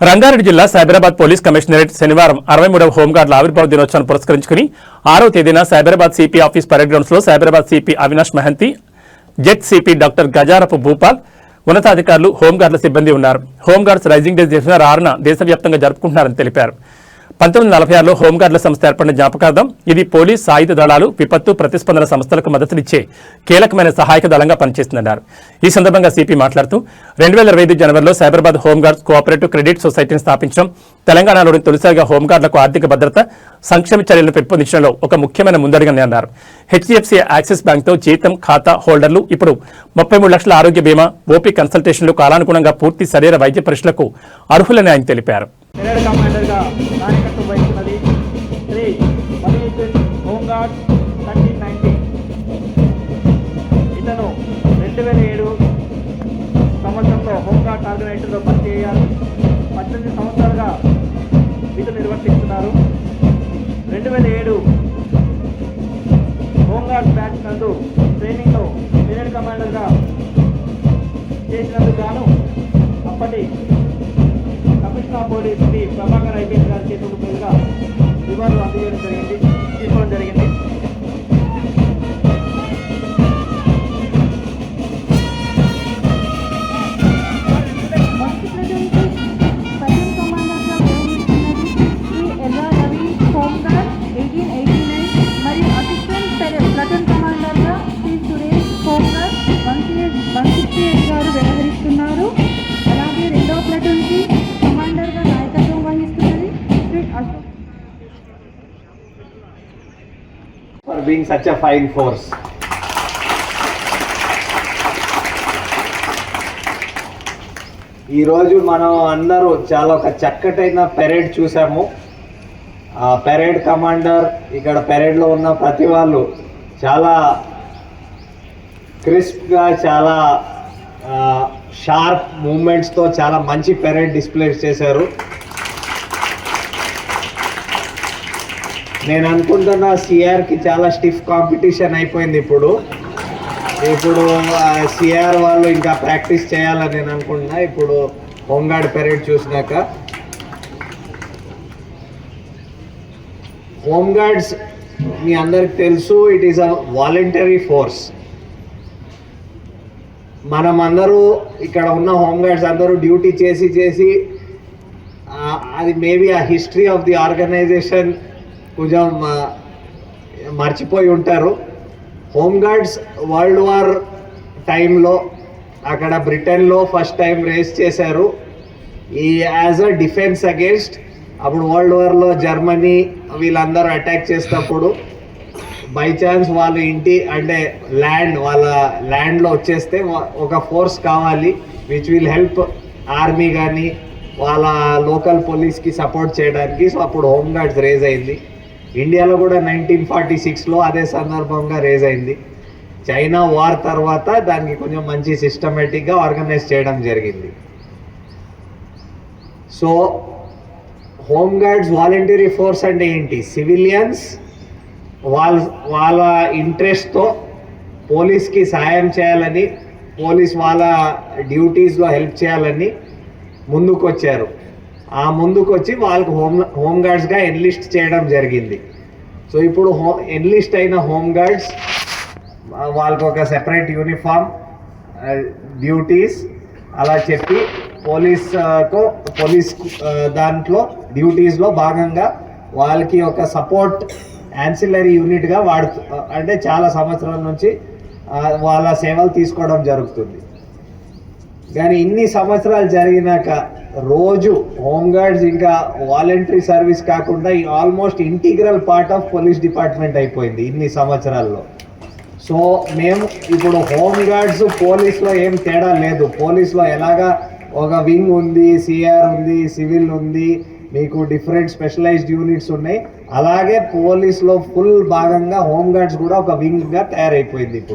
రంగారెడ్డి జిల్లా Cyberabad police commissionerate శనివారం 63వ హోంగార్డుల ఆవిర్భావ దినోత్సవాన్ని పురస్కరించుకుని 6వ తేదీన Cyberabad CP office parade grounds లో Cyberabad CP Avinash Mohanty, Z CP doctor Gajarapu Bhupal, ఉన్నతాధికారులు, హోంగార్డుల సిబ్బంది ఉన్నారు. హోంగార్డ్స్ రైజింగ్ డే జనవరి 6న దేశవ్యాప్తంగా జరుపుకుంటున్నారని తెలిపారు. 1946లో హోంగార్డుల సంస్థ ఏర్పడిన జ్ఞాపకార్థం ఇది పోలీస్, సాయుధ దళాలు, విపత్తు ప్రతిస్పందన సంస్థలకు మద్దతునిచ్చే కీలకమైన సహాయక దళంగా పనిచేస్తుందన్నారు. ఈ సందర్భంగా సిపి మాట్లాడుతూ 2025 జనవరిలో సైబరాబాద్ హోంగార్డ్స్ కోఆపరేటివ్ క్రెడిట్ సొసైటీని స్థాపించడం తెలంగాణలోని తొలిసారిగా హోంగార్డులకు ఆర్థిక భద్రత, సంక్షేమ చర్యలను పెంపొందించడంలో ఒక ముఖ్యమైన ముందడుగని అన్నారు. హెచ్డిఎఫ్సి యాక్సిస్ బ్యాంక్తో జీతం ఖాతా హోల్డర్లు ఇప్పుడు 33 లక్షల ఆరోగ్య బీమా, ఓపీ కన్సల్టేషన్లు కాలానుగుణంగా పూర్తి శరీర వైద్య పరీక్షలకు అర్హులని ఆయన తెలిపారు. ఇతను 2007 సంవత్సరంలో హోంగార్డ్ ఆర్గనైజేషన్లో పనిచేయాలి. 18 సంవత్సరాలుగా విధులు నిర్వర్తిస్తున్నారు. 2007 హోంగార్డ్ బ్యాచ్ నందు ట్రైనింగ్లో బ్రిగేడ్ కమాండర్గా చేసినందుకు గాను అప్పటి commissioner of police Shri Prabhakar IPS గారి చేతులకు మీదుగా రివార్డు అందజేయడం తీసుకోవడం జరిగింది. వ్యవహరిస్తున్నారు. అలాగే 2వ ప్లాటూన్కి కమాండర్గా నాయకత్వం వహిస్తున్నది Shri Ashok. For being such a fine force. ఈరోజు మనం అందరూ చాలా ఒక చక్కటైన పెరేడ్ చూసాము. ఆ పెరేడ్ కమాండర్, ఇక్కడ పెరేడ్లో ఉన్న ప్రతి వాళ్ళు చాలా క్రిస్ప్గా, చాలా షార్ప్ మూమెంట్స్తో చాలా మంచి పెరేడ్ డిస్ప్లే చేశారు. నేను అనుకుంటున్నా సిఆర్కి చాలా స్టిఫ్ కాంపిటీషన్ అయిపోయింది. ఇప్పుడు సిఆర్ వాళ్ళు ఇంకా ప్రాక్టీస్ చేయాలని నేను అనుకుంటున్నా. ఇప్పుడు హోంగార్డ్ పెరేడ్ చూసినాక హోంగార్డ్స్ మీ అందరికి తెలుసు, it is a voluntary force. మనం అందరూ ఇక్కడ ఉన్న హోంగార్డ్స్ అందరూ డ్యూటీ చేసి అది మేబీ ఆ హిస్టరీ ఆఫ్ ది ఆర్గనైజేషన్ కొంచెం మర్చిపోయి ఉంటారు. హోంగార్డ్స్ వరల్డ్ వార్ టైంలో అక్కడ బ్రిటన్లో ఫస్ట్ టైం రేస్ చేశారు ఈ యాజ్ అ డిఫెన్స్ అగేన్స్ట్. అప్పుడు వరల్డ్ వార్లో జర్మనీ వీళ్ళందరూ అటాక్ చేసినప్పుడు బై ఛాన్స్ వాళ్ళు వాళ్ళ ల్యాండ్లో వచ్చేస్తే ఒక ఫోర్స్ కావాలి విచ్ విల్ హెల్ప్ ఆర్మీ కానీ వాళ్ళ లోకల్ పోలీస్కి సపోర్ట్ చేయడానికి. సో అప్పుడు హోంగార్డ్స్ రేజ్ అయింది. ఇండియాలో కూడా 1946లో అదే సందర్భంగా రేజ్ అయింది. చైనా వార్ తర్వాత దానికి కొంచెం మంచి సిస్టమేటిక్గా ఆర్గనైజ్ చేయడం జరిగింది. సో హోంగార్డ్స్ వాలంటరీ ఫోర్స్ అంటే ఏంటి? సివిలియన్స్ వాళ్ళ ఇంట్రెస్ట్తో పోలీస్కి సాయం చేయాలని, పోలీస్ వాళ్ళ డ్యూటీస్లో హెల్ప్ చేయాలని ముందుకు వచ్చారు. ఆ ముందుకు వచ్చి వాళ్ళకు హోంగార్డ్స్గా ఎన్లిస్ట్ చేయడం జరిగింది. సో ఇప్పుడు ఎన్లిస్ట్ అయిన హోంగార్డ్స్ వాళ్ళకు ఒక సెపరేట్ యూనిఫామ్, డ్యూటీస్ అలా చెప్పి పోలీస్ దాంట్లో డ్యూటీస్లో భాగంగా వాళ్ళకి ఒక సపోర్ట్ యాన్సిలరీ యూనిట్గా అంటే చాలా సంవత్సరాల నుంచి వాళ్ళ సేవలు తీసుకోవడం జరుగుతుంది. కానీ ఇన్ని సంవత్సరాలు జరిగినాక రోజు హోంగార్డ్స్ ఇంకా వాలంటరీ సర్వీస్ కాకుండా almost integral part of police department అయిపోయింది ఇన్ని సంవత్సరాల్లో. సో మేము ఇప్పుడు హోంగార్డ్స్ పోలీస్లో ఏం తేడా లేదు. పోలీస్లో ఎలాగా ఒక వింగ్ ఉంది, సిఆర్ ఉంది, సివిల్ ఉంది, మీకు డిఫరెంట్ స్పెషలైజ్డ్ యూనిట్స్ ఉన్నాయి, అలాగే పోలీస్లో ఫుల్ భాగంగా హోంగార్డ్స్ కూడా ఒక వింగ్గా తయారైపోయింది ఇప్పుడు.